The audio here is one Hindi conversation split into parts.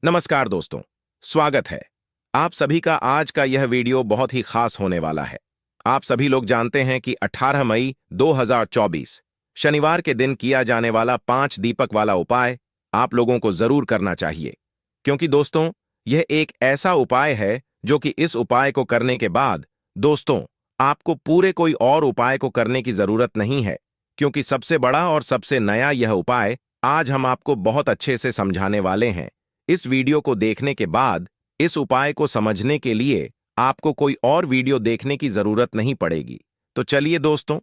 नमस्कार दोस्तों, स्वागत है। आप सभी का आज का यह वीडियो बहुत ही खास होने वाला है। आप सभी लोग जानते हैं कि 18 मई 2024 शनिवार के दिन किया जाने वाला 5 दीपक वाला उपाय आप लोगों को जरूर करना चाहिए, क्योंकि दोस्तों यह एक ऐसा उपाय है जो कि इस उपाय को करने के बाद दोस्तों आपको पूरे कोई और उपाय को करने की जरूरत नहीं है, क्योंकि सबसे बड़ा और सबसे नया यह उपाय आज हम आपको बहुत अच्छे से समझाने वाले हैं। इस वीडियो को देखने के बाद इस उपाय को समझने के लिए आपको कोई और वीडियो देखने की जरूरत नहीं पड़ेगी। तो चलिए दोस्तों,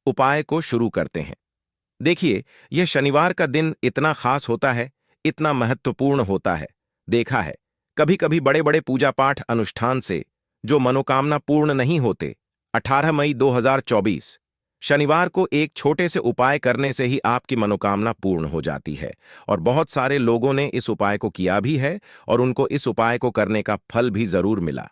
उपाय को शुरू करते हैं। देखिए, यह शनिवार का दिन इतना खास होता है, इतना महत्वपूर्ण होता है। देखा है, कभी कभी बड़े बड़े पूजा पाठ अनुष्ठान से जो मनोकामना पूर्ण नहीं होते, 18 मई 2024 शनिवार को एक छोटे से उपाय करने से ही आपकी मनोकामना पूर्ण हो जाती है। और बहुत सारे लोगों ने इस उपाय को किया भी है और उनको इस उपाय को करने का फल भी जरूर मिला।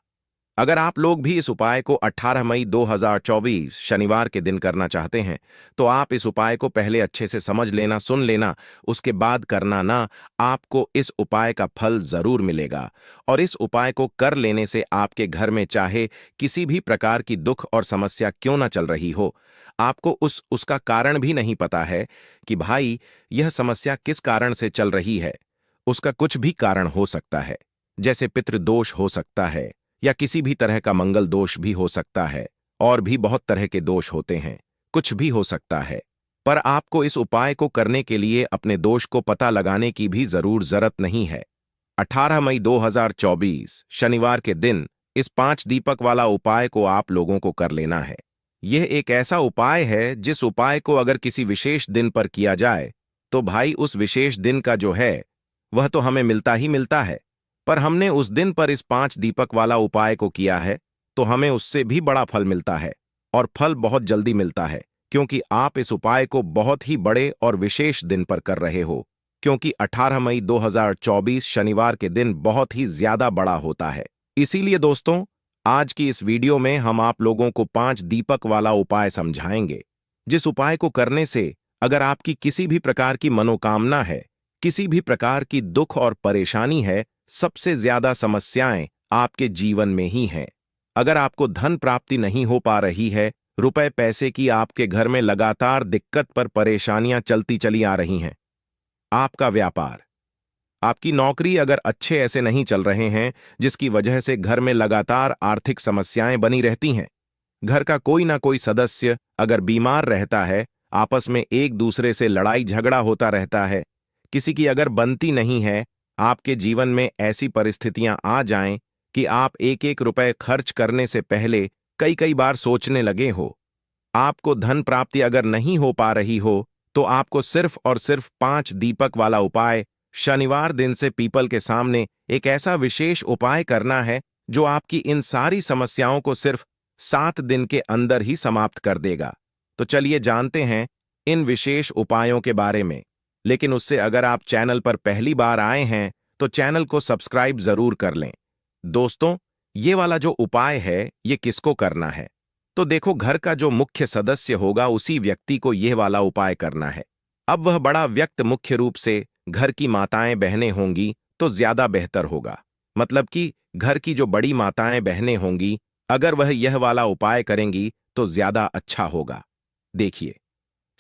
अगर आप लोग भी इस उपाय को 18 मई 2024 शनिवार के दिन करना चाहते हैं, तो आप इस उपाय को पहले अच्छे से समझ लेना, सुन लेना, उसके बाद करना ना। आपको इस उपाय का फल जरूर मिलेगा। और इस उपाय को कर लेने से आपके घर में चाहे किसी भी प्रकार की दुख और समस्या क्यों ना चल रही हो, आपको उसका कारण भी नहीं पता है कि भाई यह समस्या किस कारण से चल रही है। उसका कुछ भी कारण हो सकता है, जैसे पितृदोष हो सकता है या किसी भी तरह का मंगल दोष भी हो सकता है, और भी बहुत तरह के दोष होते हैं, कुछ भी हो सकता है। पर आपको इस उपाय को करने के लिए अपने दोष को पता लगाने की भी जरूरत नहीं है। 18 मई 2024 शनिवार के दिन इस 5 दीपक वाला उपाय को आप लोगों को कर लेना है। यह एक ऐसा उपाय है जिस उपाय को अगर किसी विशेष दिन पर किया जाए तो भाई उस विशेष दिन का जो है वह तो हमें मिलता ही मिलता है। पर हमने उस दिन पर इस 5 दीपक वाला उपाय को किया है तो हमें उससे भी बड़ा फल मिलता है, और फल बहुत जल्दी मिलता है, क्योंकि आप इस उपाय को बहुत ही बड़े और विशेष दिन पर कर रहे हो। क्योंकि 18 मई 2024 शनिवार के दिन बहुत ही ज्यादा बड़ा होता है। इसीलिए दोस्तों, आज की इस वीडियो में हम आप लोगों को 5 दीपक वाला उपाय समझाएंगे, जिस उपाय को करने से अगर आपकी किसी भी प्रकार की मनोकामना है, किसी भी प्रकार की दुख और परेशानी है, सबसे ज्यादा समस्याएं आपके जीवन में ही हैं। अगर आपको धन प्राप्ति नहीं हो पा रही है, रुपए पैसे की आपके घर में लगातार दिक्कत पर परेशानियां चलती चली आ रही हैं, आपका व्यापार, आपकी नौकरी अगर अच्छे ऐसे नहीं चल रहे हैं, जिसकी वजह से घर में लगातार आर्थिक समस्याएं बनी रहती हैं, घर का कोई ना कोई सदस्य अगर बीमार रहता है, आपस में एक दूसरे से लड़ाई झगड़ा होता रहता है, किसी की अगर बनती नहीं है, आपके जीवन में ऐसी परिस्थितियां आ जाएं कि आप एक एक रुपए खर्च करने से पहले कई कई बार सोचने लगे हो, आपको धन प्राप्ति अगर नहीं हो पा रही हो, तो आपको सिर्फ और सिर्फ 5 दीपक वाला उपाय शनिवार दिन से पीपल के सामने एक ऐसा विशेष उपाय करना है जो आपकी इन सारी समस्याओं को सिर्फ 7 दिन के अंदर ही समाप्त कर देगा। तो चलिए जानते हैं इन विशेष उपायों के बारे में। लेकिन उससे अगर आप चैनल पर पहली बार आए हैं तो चैनल को सब्सक्राइब जरूर कर लें। दोस्तों, ये वाला जो उपाय है ये किसको करना है? तो देखो, घर का जो मुख्य सदस्य होगा उसी व्यक्ति को यह वाला उपाय करना है। अब वह बड़ा व्यक्ति मुख्य रूप से घर की माताएं बहनें होंगी तो ज्यादा बेहतर होगा। मतलब कि घर की जो बड़ी माताएं बहनें होंगी, अगर वह यह वाला उपाय करेंगी तो ज्यादा अच्छा होगा। देखिए,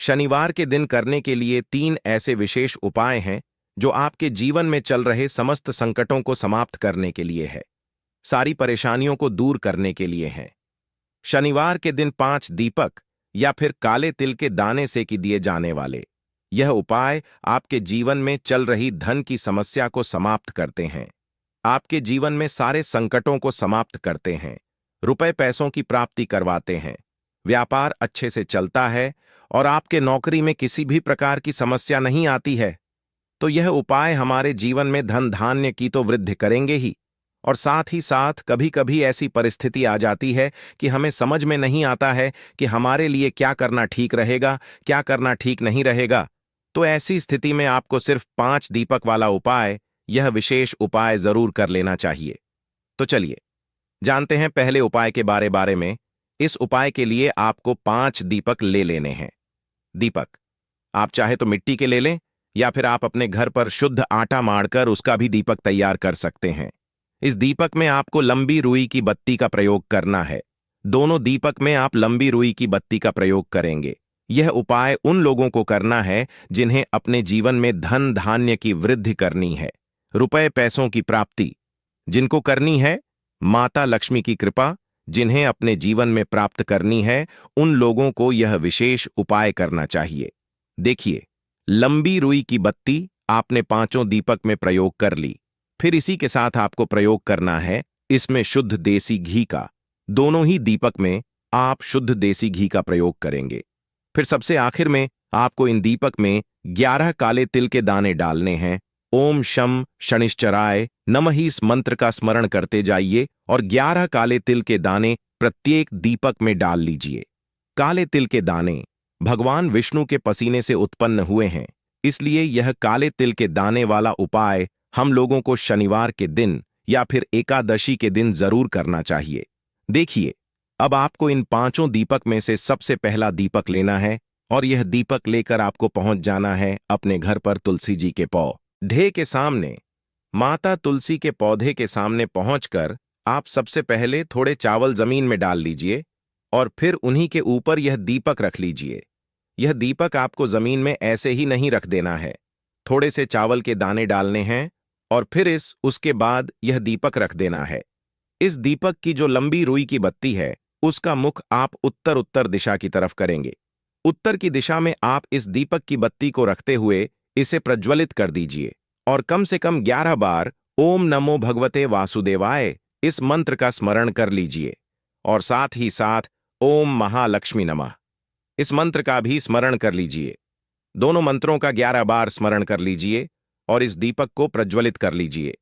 शनिवार के दिन करने के लिए 3 ऐसे विशेष उपाय हैं जो आपके जीवन में चल रहे समस्त संकटों को समाप्त करने के लिए है, सारी परेशानियों को दूर करने के लिए हैं। शनिवार के दिन 5 दीपक या फिर काले तिल के दाने से की दिए जाने वाले यह उपाय आपके जीवन में चल रही धन की समस्या को समाप्त करते हैं, आपके जीवन में सारे संकटों को समाप्त करते हैं, रुपए पैसों की प्राप्ति करवाते हैं, व्यापार अच्छे से चलता है और आपके नौकरी में किसी भी प्रकार की समस्या नहीं आती है। तो यह उपाय हमारे जीवन में धन धान्य की तो वृद्धि करेंगे ही, और साथ ही साथ कभी कभी ऐसी परिस्थिति आ जाती है कि हमें समझ में नहीं आता है कि हमारे लिए क्या करना ठीक रहेगा, क्या करना ठीक नहीं रहेगा। तो ऐसी स्थिति में आपको सिर्फ 5 दीपक वाला उपाय, यह विशेष उपाय जरूर कर लेना चाहिए। तो चलिए जानते हैं पहले उपाय के बारे में। इस उपाय के लिए आपको 5 दीपक ले लेने हैं। दीपक आप चाहे तो मिट्टी के ले लें या फिर आप अपने घर पर शुद्ध आटा माड़कर उसका भी दीपक तैयार कर सकते हैं। इस दीपक में आपको लंबी रुई की बत्ती का प्रयोग करना है। दोनों दीपक में आप लंबी रुई की बत्ती का प्रयोग करेंगे। यह उपाय उन लोगों को करना है जिन्हें अपने जीवन में धन धान्य की वृद्धि करनी है, रुपए पैसों की प्राप्ति जिनको करनी है, माता लक्ष्मी की कृपा जिन्हें अपने जीवन में प्राप्त करनी है, उन लोगों को यह विशेष उपाय करना चाहिए। देखिए, लंबी रुई की बत्ती आपने पांचों दीपक में प्रयोग कर ली। फिर इसी के साथ आपको प्रयोग करना है इसमें शुद्ध देसी घी का। दोनों ही दीपक में आप शुद्ध देसी घी का प्रयोग करेंगे। फिर सबसे आखिर में आपको इन दीपक में 11 काले तिल के दाने डालने हैं। ओम शम शनिश्चराय नमः इस मंत्र का स्मरण करते जाइए और 11 काले तिल के दाने प्रत्येक दीपक में डाल लीजिए। काले तिल के दाने भगवान विष्णु के पसीने से उत्पन्न हुए हैं, इसलिए यह काले तिल के दाने वाला उपाय हम लोगों को शनिवार के दिन या फिर एकादशी के दिन जरूर करना चाहिए। देखिए, अब आपको इन पांचों दीपक में से सबसे पहला दीपक लेना है और यह दीपक लेकर आपको पहुंच जाना है अपने घर पर तुलसी जी के पौधे के सामने। माता तुलसी के पौधे के सामने पहुंचकर आप सबसे पहले थोड़े चावल जमीन में डाल लीजिए और फिर उन्हीं के ऊपर यह दीपक रख लीजिए। यह दीपक आपको जमीन में ऐसे ही नहीं रख देना है, थोड़े से चावल के दाने डालने हैं और फिर उसके बाद यह दीपक रख देना है। इस दीपक की जो लंबी रुई की बत्ती है उसका मुख आप उत्तर उत्तर दिशा की तरफ करेंगे। उत्तर की दिशा में आप इस दीपक की बत्ती को रखते हुए इसे प्रज्वलित कर दीजिए और कम से कम 11 बार ओम नमो भगवते वासुदेवाय इस मंत्र का स्मरण कर लीजिए और साथ ही साथ ओम महालक्ष्मी नमः इस मंत्र का भी स्मरण कर लीजिए। दोनों मंत्रों का 11 बार स्मरण कर लीजिए और इस दीपक को प्रज्वलित कर लीजिए।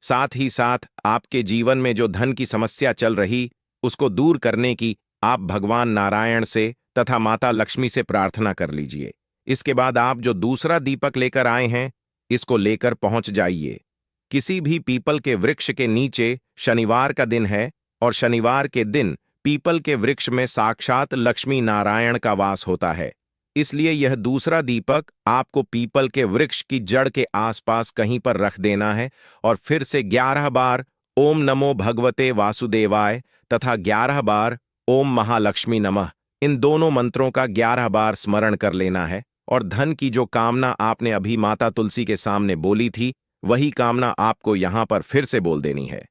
साथ ही साथ आपके जीवन में जो धन की समस्या चल रही उसको दूर करने की आप भगवान नारायण से तथा माता लक्ष्मी से प्रार्थना कर लीजिए। इसके बाद आप जो दूसरा दीपक लेकर आए हैं इसको लेकर पहुंच जाइए। किसी भी पीपल के वृक्ष के नीचे, शनिवार का दिन है और शनिवार के दिन पीपल के वृक्ष में साक्षात लक्ष्मी नारायण का वास होता है, इसलिए यह दूसरा दीपक आपको पीपल के वृक्ष की जड़ के आसपास कहीं पर रख देना है और फिर से 11 बार ओम नमो भगवते वासुदेवाय तथा 11 बार ओम महालक्ष्मी नमः इन दोनों मंत्रों का 11 बार स्मरण कर लेना है और धन की जो कामना आपने अभी माता तुलसी के सामने बोली थी वही कामना आपको यहां पर फिर से बोल देनी है।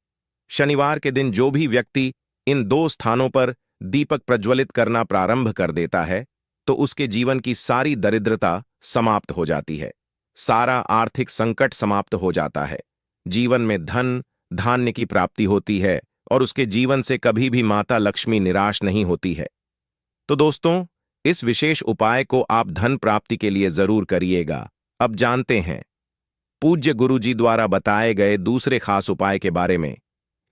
शनिवार के दिन जो भी व्यक्ति इन दो स्थानों पर दीपक प्रज्वलित करना प्रारंभ कर देता है तो उसके जीवन की सारी दरिद्रता समाप्त हो जाती है, सारा आर्थिक संकट समाप्त हो जाता है, जीवन में धन धान्य की प्राप्ति होती है और उसके जीवन से कभी भी माता लक्ष्मी निराश नहीं होती है। तो दोस्तों, इस विशेष उपाय को आप धन प्राप्ति के लिए जरूर करिएगा। अब जानते हैं पूज्य गुरुजी द्वारा बताए गए दूसरे खास उपाय के बारे में।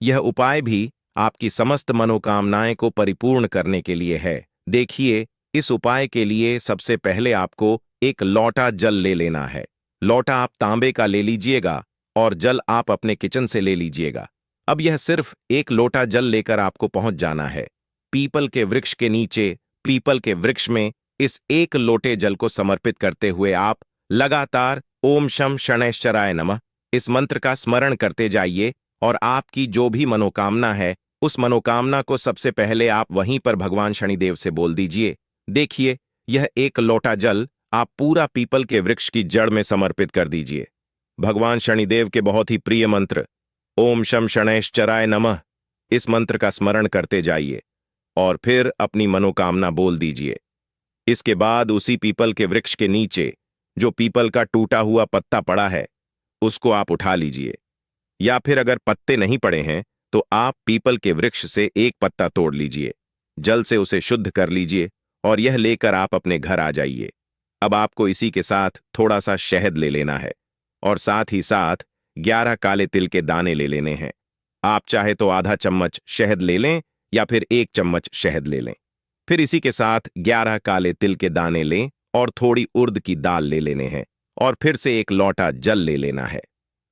यह उपाय भी आपकी समस्त मनोकामनाएं को परिपूर्ण करने के लिए है। देखिए, इस उपाय के लिए सबसे पहले आपको एक लोटा जल ले लेना है। लोटा आप तांबे का ले लीजिएगा और जल आप अपने किचन से ले लीजिएगा। अब यह सिर्फ एक लोटा जल लेकर आपको पहुंच जाना है। पीपल के वृक्ष के नीचे, पीपल के वृक्ष में इस एक लोटे जल को समर्पित करते हुए आप लगातार ओम शम शनैश्चराय नमः इस मंत्र का स्मरण करते जाइए और आपकी जो भी मनोकामना है उस मनोकामना को सबसे पहले आप वहीं पर भगवान शनिदेव से बोल दीजिए। देखिए, यह एक लोटा जल आप पूरा पीपल के वृक्ष की जड़ में समर्पित कर दीजिए। भगवान शनिदेव के बहुत ही प्रिय मंत्र ओम शम शनैश्चराय नमः इस मंत्र का स्मरण करते जाइए और फिर अपनी मनोकामना बोल दीजिए। इसके बाद उसी पीपल के वृक्ष के नीचे जो पीपल का टूटा हुआ पत्ता पड़ा है उसको आप उठा लीजिए, या फिर अगर पत्ते नहीं पड़े हैं तो आप पीपल के वृक्ष से एक पत्ता तोड़ लीजिए, जल से उसे शुद्ध कर लीजिए और यह लेकर आप अपने घर आ जाइए। अब आपको इसी के साथ थोड़ा सा शहद ले लेना है और साथ ही साथ 11 काले तिल के दाने ले लेने हैं। आप चाहे तो आधा चम्मच शहद ले लें या फिर 1 चम्मच शहद ले लें। फिर इसी के साथ 11 काले तिल के दाने लें और थोड़ी उड़द की दाल ले लेने हैं और फिर से एक लोटा जल ले लेना है।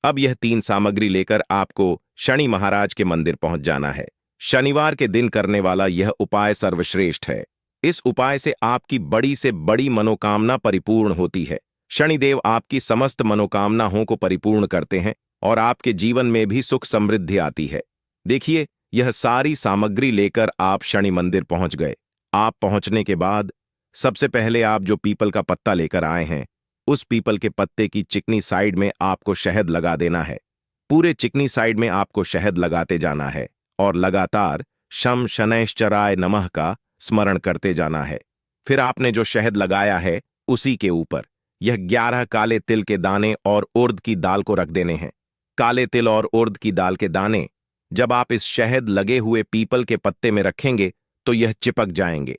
अब यह 3 सामग्री लेकर आपको शनि महाराज के मंदिर पहुंच जाना है। शनिवार के दिन करने वाला यह उपाय सर्वश्रेष्ठ है। इस उपाय से आपकी बड़ी से बड़ी मनोकामना परिपूर्ण होती है। शनिदेव आपकी समस्त मनोकामनाओं को परिपूर्ण करते हैं और आपके जीवन में भी सुख समृद्धि आती है। देखिए, यह सारी सामग्री लेकर आप शनि मंदिर पहुंच गए। आप पहुंचने के बाद सबसे पहले आप जो पीपल का पत्ता लेकर आए हैं, उस पीपल के पत्ते की चिकनी साइड में आपको शहद लगा देना है। पूरे चिकनी साइड में आपको शहद लगाते जाना है और लगातार शम शनैश्चराय नमः का स्मरण करते जाना है। फिर आपने जो शहद लगाया है उसी के ऊपर यह 11 काले तिल के दाने और उड़द की दाल को रख देने हैं। काले तिल और उड़द की दाल के दाने जब आप इस शहद लगे हुए पीपल के पत्ते में रखेंगे तो यह चिपक जाएंगे।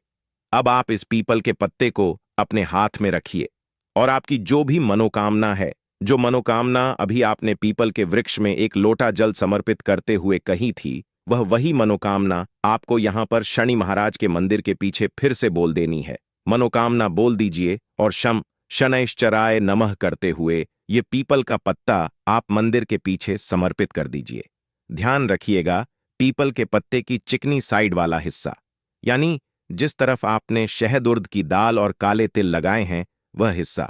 अब आप इस पीपल के पत्ते को अपने हाथ में रखिए और आपकी जो भी मनोकामना है, जो मनोकामना अभी आपने पीपल के वृक्ष में एक लोटा जल समर्पित करते हुए कही थी, वही मनोकामना आपको यहां पर शनि महाराज के मंदिर के पीछे फिर से बोल देनी है। मनोकामना बोल दीजिए और शम शनैश्चराय नमः करते हुए ये पीपल का पत्ता आप मंदिर के पीछे समर्पित कर दीजिए। ध्यान रखिएगा, पीपल के पत्ते की चिकनी साइड वाला हिस्सा, यानी जिस तरफ आपने शहद उड़द की दाल और काले तिल लगाए हैं वह हिस्सा,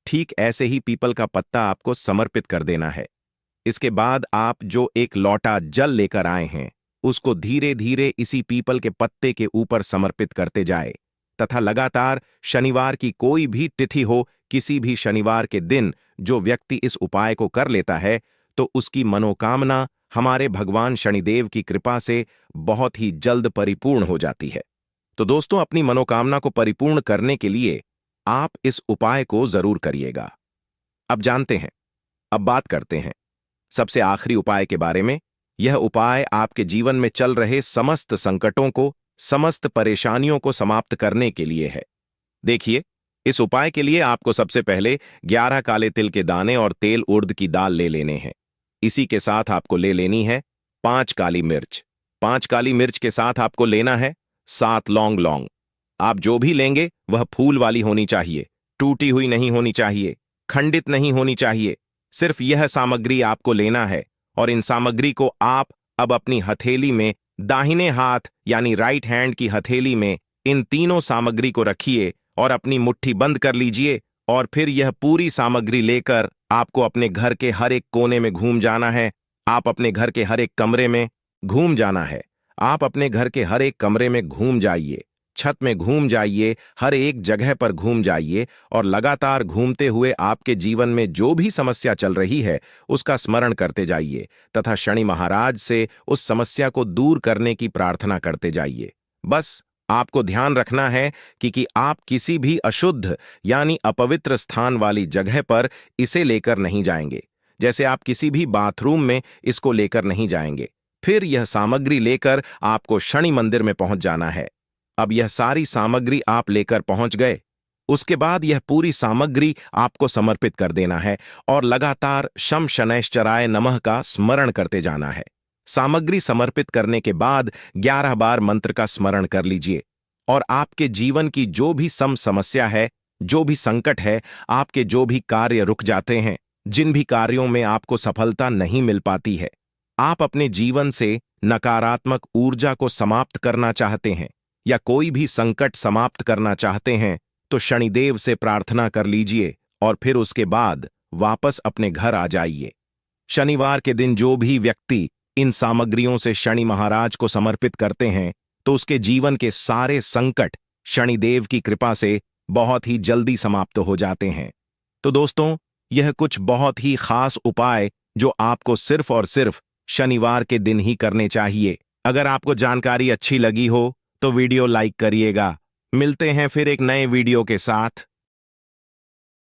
ठीक ऐसे ही पीपल का पत्ता आपको समर्पित कर देना है। इसके बाद आप जो एक लोटा जल लेकर आए हैं उसको धीरे धीरे इसी पीपल के पत्ते के ऊपर समर्पित करते जाए तथा लगातार शनिवार की कोई भी तिथि हो, किसी भी शनिवार के दिन जो व्यक्ति इस उपाय को कर लेता है तो उसकी मनोकामना हमारे भगवान शनिदेव की कृपा से बहुत ही जल्द परिपूर्ण हो जाती है। तो दोस्तों, अपनी मनोकामना को परिपूर्ण करने के लिए आप इस उपाय को जरूर करिएगा। अब बात करते हैं सबसे आखिरी उपाय के बारे में। यह उपाय आपके जीवन में चल रहे समस्त संकटों को, समस्त परेशानियों को समाप्त करने के लिए है। देखिए, इस उपाय के लिए आपको सबसे पहले 11 काले तिल के दाने और तेल उड़द की दाल ले लेने हैं। इसी के साथ आपको ले लेनी है 5 काली मिर्च। 5 काली मिर्च के साथ आपको लेना है 7 लौंग। आप जो भी लेंगे वह फूल वाली होनी चाहिए, टूटी हुई नहीं होनी चाहिए, खंडित नहीं होनी चाहिए। सिर्फ यह सामग्री आपको लेना है और इन सामग्री को आप अब अपनी हथेली में, दाहिने हाथ यानी राइट हैंड की हथेली में इन तीनों सामग्री को रखिए और अपनी मुट्ठी बंद कर लीजिए। और फिर यह पूरी सामग्री लेकर आपको अपने घर के हर एक कोने में घूम जाना है। आप अपने घर के हर एक कमरे में घूम जाना है। आप अपने घर के हर एक कमरे में घूम जाइए, छत में घूम जाइए, हर एक जगह पर घूम जाइए और लगातार घूमते हुए आपके जीवन में जो भी समस्या चल रही है उसका स्मरण करते जाइए तथा शनि महाराज से उस समस्या को दूर करने की प्रार्थना करते जाइए। बस आपको ध्यान रखना है कि आप किसी भी अशुद्ध यानी अपवित्र स्थान वाली जगह पर इसे लेकर नहीं जाएंगे। जैसे आप किसी भी बाथरूम में इसको लेकर नहीं जाएंगे। फिर यह सामग्री लेकर आपको शनि मंदिर में पहुंच जाना है। अब यह सारी सामग्री आप लेकर पहुंच गए, उसके बाद यह पूरी सामग्री आपको समर्पित कर देना है और लगातार शम शनैश्चराय नमः का स्मरण करते जाना है। सामग्री समर्पित करने के बाद 11 बार मंत्र का स्मरण कर लीजिए और आपके जीवन की जो भी समस्या है, जो भी संकट है, आपके जो भी कार्य रुक जाते हैं, जिन भी कार्यों में आपको सफलता नहीं मिल पाती है, आप अपने जीवन से नकारात्मक ऊर्जा को समाप्त करना चाहते हैं या कोई भी संकट समाप्त करना चाहते हैं तो शनिदेव से प्रार्थना कर लीजिए और फिर उसके बाद वापस अपने घर आ जाइए। शनिवार के दिन जो भी व्यक्ति इन सामग्रियों से शनि महाराज को समर्पित करते हैं तो उसके जीवन के सारे संकट शनिदेव की कृपा से बहुत ही जल्दी समाप्त हो जाते हैं। तो दोस्तों, यह कुछ बहुत ही खास उपाय जो आपको सिर्फ और सिर्फ शनिवार के दिन ही करने चाहिए। अगर आपको जानकारी अच्छी लगी हो तो वीडियो लाइक करिएगा। मिलते हैं फिर एक नए वीडियो के साथ।